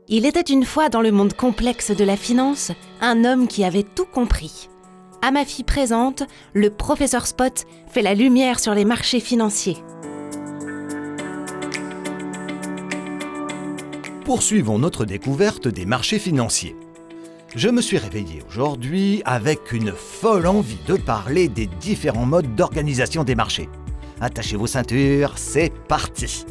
Il était une fois dans le monde complexe de la finance, un homme qui avait tout compris. À ma fille présente, le professeur Spot fait la lumière sur les marchés financiers. Poursuivons notre découverte des marchés financiers. Je me suis réveillé aujourd'hui avec une folle envie de parler des différents modes d'organisation des marchés. Attachez vos ceintures, c'est parti!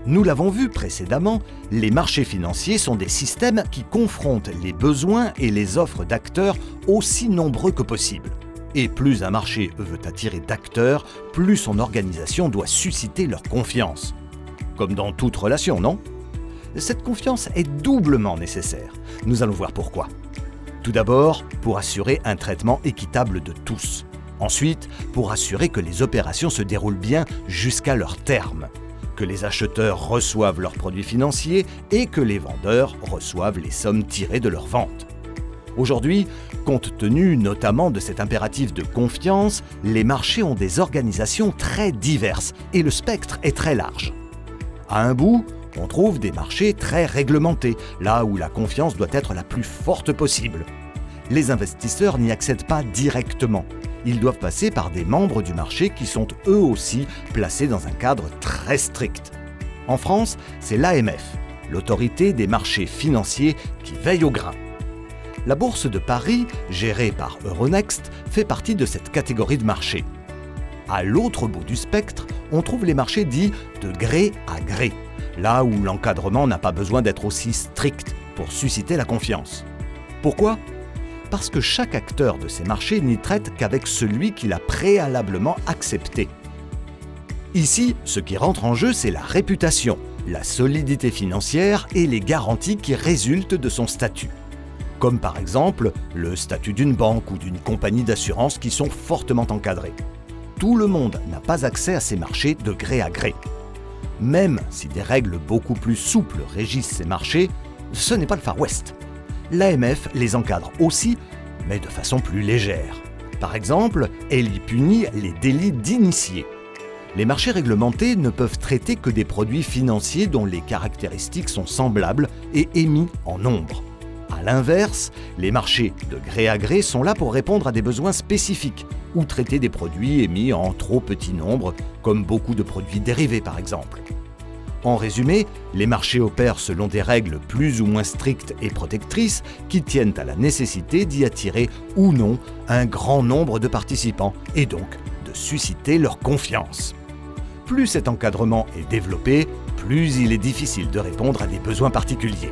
Nous l'avons vu précédemment, les marchés financiers sont des systèmes qui confrontent les besoins et les offres d'acteurs aussi nombreux que possible. Et plus un marché veut attirer d'acteurs, plus son organisation doit susciter leur confiance. Comme dans toute relation, non ? Cette confiance est doublement nécessaire. Nous allons voir pourquoi. Tout d'abord, pour assurer un traitement équitable de tous. Ensuite, pour assurer que les opérations se déroulent bien jusqu'à leur terme. Que les acheteurs reçoivent leurs produits financiers et que les vendeurs reçoivent les sommes tirées de leurs ventes. Aujourd'hui, compte tenu notamment de cet impératif de confiance, les marchés ont des organisations très diverses et le spectre est très large. À un bout, on trouve des marchés très réglementés, là où la confiance doit être la plus forte possible. Les investisseurs n'y accèdent pas directement. Ils doivent passer par des membres du marché qui sont eux aussi placés dans un cadre très strict. En France, c'est l'AMF, l'autorité des marchés financiers qui veille au grain. La bourse de Paris, gérée par Euronext, fait partie de cette catégorie de marchés. À l'autre bout du spectre, on trouve les marchés dits de gré à gré, là où l'encadrement n'a pas besoin d'être aussi strict pour susciter la confiance. Pourquoi ? Parce que chaque acteur de ces marchés n'y traite qu'avec celui qu'il a préalablement accepté. Ici, ce qui rentre en jeu, c'est la réputation, la solidité financière et les garanties qui résultent de son statut. Comme par exemple le statut d'une banque ou d'une compagnie d'assurance qui sont fortement encadrés. Tout le monde n'a pas accès à ces marchés de gré à gré. Même si des règles beaucoup plus souples régissent ces marchés, ce n'est pas le Far West. L'AMF les encadre aussi, mais de façon plus légère. Par exemple, elle y punit les délits d'initiés. Les marchés réglementés ne peuvent traiter que des produits financiers dont les caractéristiques sont semblables et émis en nombre. À l'inverse, les marchés de gré à gré sont là pour répondre à des besoins spécifiques ou traiter des produits émis en trop petit nombre, comme beaucoup de produits dérivés par exemple. En résumé, les marchés opèrent selon des règles plus ou moins strictes et protectrices qui tiennent à la nécessité d'y attirer ou non un grand nombre de participants et donc de susciter leur confiance. Plus cet encadrement est développé, plus il est difficile de répondre à des besoins particuliers.